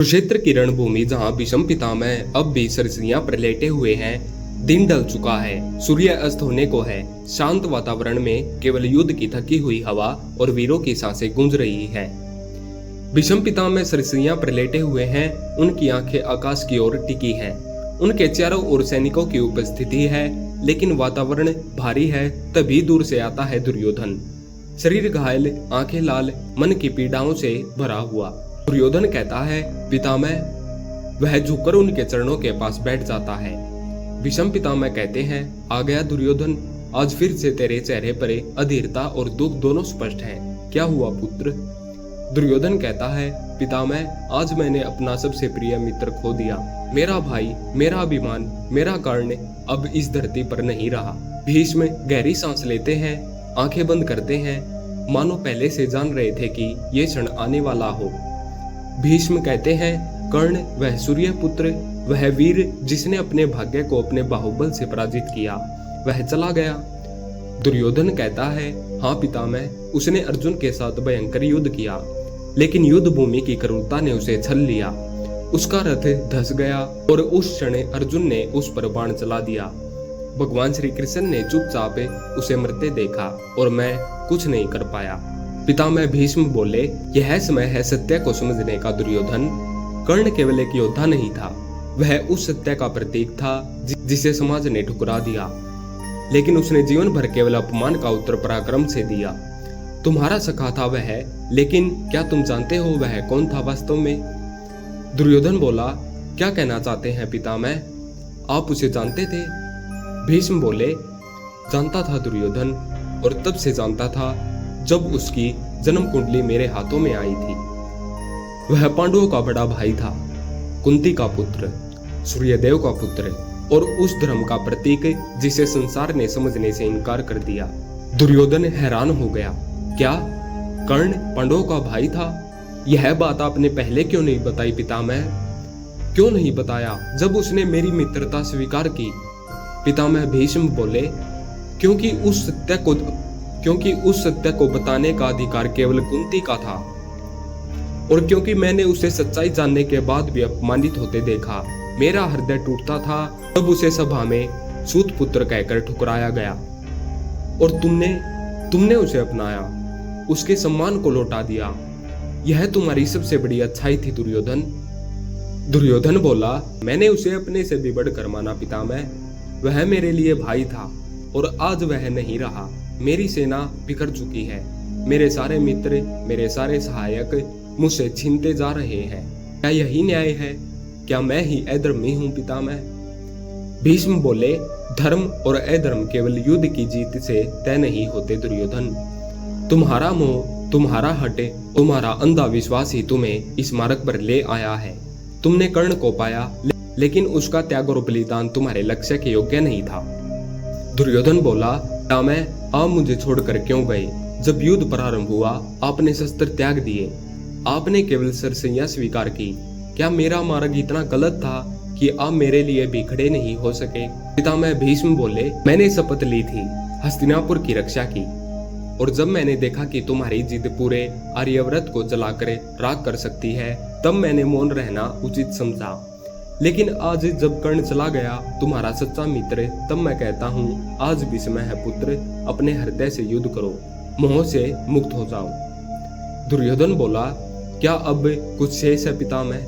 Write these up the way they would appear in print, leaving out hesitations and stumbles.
कुरुक्षेत्र की रणभूमि जहाँ भीष्म पितामह अब भी सरसरियां पर लेटे हुए हैं। दिन ढल चुका है, सूर्य अस्त होने को है। शांत वातावरण में केवल युद्ध की थकी हुई हवा और वीरों की सांसें गूंज रही हैं। भीष्म पितामह सरसरियां पर लेटे हुए हैं, उनकी आंखें आकाश की ओर टिकी हैं। उनके चारों ओर सैनिकों की उपस्थिति है, लेकिन वातावरण भारी है। तभी दूर से आता है दुर्योधन, शरीर घायल, आंखें लाल, मन की पीड़ाओं से भरा हुआ। दुर्योधन कहता है, पितामह। वह झुककर उनके चरणों के पास बैठ जाता है। भीष्म पितामह कहते हैं, आ गया दुर्योधन। आज फिर से तेरे चेहरे पर अधीरता और दुख दोनों स्पष्ट हैं। क्या हुआ पुत्र? दुर्योधन कहता है, पितामह, आज मैंने अपना सबसे प्रिय मित्र खो दिया। मेरा भाई, मेरा अभिमान, मेरा कर्ण अब इस धरती पर नहीं रहा। भीष्म गहरी सांस लेते हैं, आंखें बंद करते हैं, मानो पहले से जान रहे थे कि ये क्षण आने वाला हो। भीष्म कहते हैं, कर्ण, वह सूर्य पुत्र, वह वीर जिसने अपने भाग्य को अपने बाहुबल से पराजित किया, वह चला गया। दुर्योधन कहता है, हाँ पितामह, उसने अर्जुन के साथ भयंकर युद्ध किया, लेकिन युद्ध भूमि की क्रूरता ने उसे छल लिया। उसका रथ धस गया और उस क्षण अर्जुन ने उस पर बाण चला दिया। भगवान श्री कृष्ण ने चुपचाप उसे मरते देखा और मैं कुछ नहीं कर पाया। पितामह भीष्म बोले, यह समय है सत्य को समझने का दुर्योधन। कर्ण केवल एक योद्धा नहीं था, वह उस सत्य का प्रतीक था जिसे समाज ने ठुकरा दिया, लेकिन उसने जीवन भर केवल अपमान का उत्तर पराक्रम से दिया। तुम्हारा सखा था वह, लेकिन क्या तुम जानते हो वह कौन था वास्तव में? दुर्योधन बोला, क्या कहना चाहते हैं पितामह? आप उसे जानते थे? भीष्म बोले, जानता था दुर्योधन, और तब से जानता था जब उसकी जन्म कुंडली मेरे हाथों में आई थी। वह पांडवों का बड़ा भाई था, कुंती का पुत्र, सूर्यदेव का पुत्र, और उस धर्म का प्रतीक जिसे संसार ने समझने से इनकार कर दिया। दुर्योधन हैरान हो गया, क्या कर्ण पांडवों का भाई था? यह बात आपने पहले क्यों नहीं बताई पितामह? क्यों नहीं बताया जब उसने मेरी मित्रता स्वीकार की? पितामह भीष्म बोले, क्योंकि उस सत्य को बताने का अधिकार केवल कुंती का था, और क्योंकि मैंने उसे सच्चाई जानने के बाद भी अपमानित होते देखा। मेरा हृदय टूटता था तब उसे सभा में सूत पुत्र कहकर ठुकराया गया, और तुमने उसे अपनाया, उसके सम्मान को लौटा दिया। यह तुम्हारी सबसे बड़ी अच्छाई थी दुर्योधन। दुर्योधन बोला, मैंने उसे अपने से भी बढ़कर माना पितामह। वह मेरे लिए भाई था, और आज वह नहीं रहा। मेरी सेना बिखर चुकी है, मेरे सारे मित्र, मेरे सारे सहायक मुझसे छीनते जा रहे हैं। क्या यही न्याय है? क्या मैं ही अधर्मी हूँ पितामह? भीष्म बोले, धर्म और अधर्म केवल युद्ध की जीत से तय नहीं होते दुर्योधन। तुम्हारा मोह, तुम्हारा हट, तुम्हारा अंधा विश्वास ही तुम्हें इस मार्ग पर ले आया है। तुमने कर्ण को पाया, लेकिन उसका त्याग और बलिदान तुम्हारे लक्ष्य के योग्य नहीं था। दुर्योधन बोला, पितामह, आप मुझे छोड़कर क्यों गए? जब युद्ध प्रारंभ हुआ, आपने शस्त्र त्याग दिए, आपने केवल सरसैया स्वीकार की। क्या मेरा मार्ग इतना गलत था कि आप मेरे लिए भी खड़े नहीं हो सके? पितामह भीष्म बोले, मैंने शपथ ली थी हस्तिनापुर की रक्षा की, और जब मैंने देखा कि तुम्हारी जिद पूरे आर्यव्रत को जलाकर राख कर सकती है, तब मैंने मौन रहना उचित समझा। लेकिन आज जब कर्ण चला गया, तुम्हारा सच्चा मित्र, तब मैं कहता हूँ, आज भी समय है पुत्र, अपने हृदय से युद्ध करो, मोह से मुक्त हो जाओ। दुर्योधन बोला, क्या अब कुछ शेष है पितामह?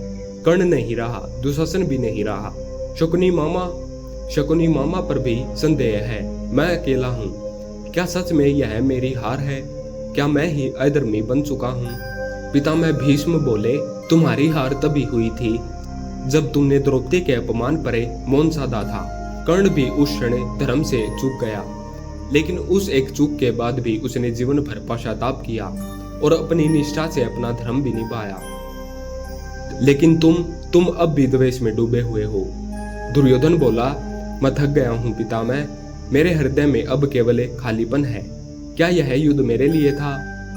कर्ण नहीं रहा, दुशासन भी नहीं रहा, शकुनी मामा पर भी संदेह है। मैं अकेला हूँ। क्या सच में यह मेरी हार है? क्या मैं ही अधर्मी बन चुका हूँ? पितामह भीष्म बोले, तुम्हारी हार तभी हुई थी जब तुमने द्रौपदी के अपमान पर मौन साधा था। कर्ण भी उस क्षण धर्म से चूक गया, लेकिन उस एक चूक के बाद भी उसने जीवन भर पश्चाताप किया और अपनी निष्ठा से अपना धर्म भी निभाया। लेकिन तुम अब भी द्वेष में डूबे हुए हो। दुर्योधन बोला, मैं थक गया हूँ पितामह, मेरे हृदय में अब केवल खालीपन है। क्या यह युद्ध मेरे लिए था,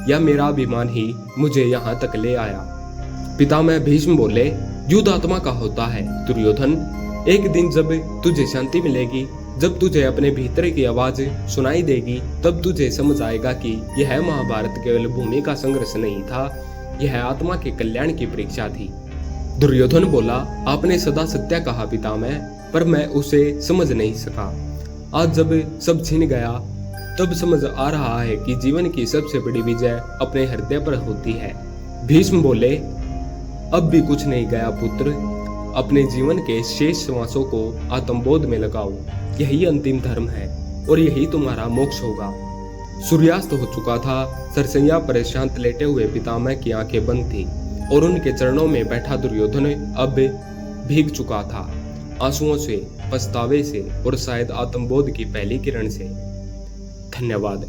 या मेरा अभिमान ही मुझे यहाँ तक ले आया? पितामह भीष्म बोले, युद्ध आत्मा का होता है दुर्योधन। एक दिन जब तुझे शांति मिलेगी, जब तुझे अपने भीतर की आवाज सुनाई देगी, तब तुझे समझ आएगा कि यह महाभारत केवल भूमि का संघर्ष नहीं था, यह आत्मा के कल्याण की परीक्षा थी। दुर्योधन बोला, आपने सदा सत्य कहा पितामह, पर मैं उसे समझ नहीं सका। आज जब सब छिन गया तब समझ आ रहा है कि जीवन की सबसे बड़ी विजय अपने हृदय पर होती है। भीष्म बोले, अब भी कुछ नहीं गया पुत्र, अपने जीवन के शेष श्वासों को आत्मबोध में लगाओ। यही अंतिम धर्म है और यही तुम्हारा मोक्ष होगा। सूर्यास्त हो चुका था। सरसैया पर शांत लेटे हुए पितामह की आंखें बंद थी और उनके चरणों में बैठा दुर्योधन अब भीग चुका था, आंसुओं से, पछतावे से और शायद आत्मबोध की पहली किरण से। धन्यवाद।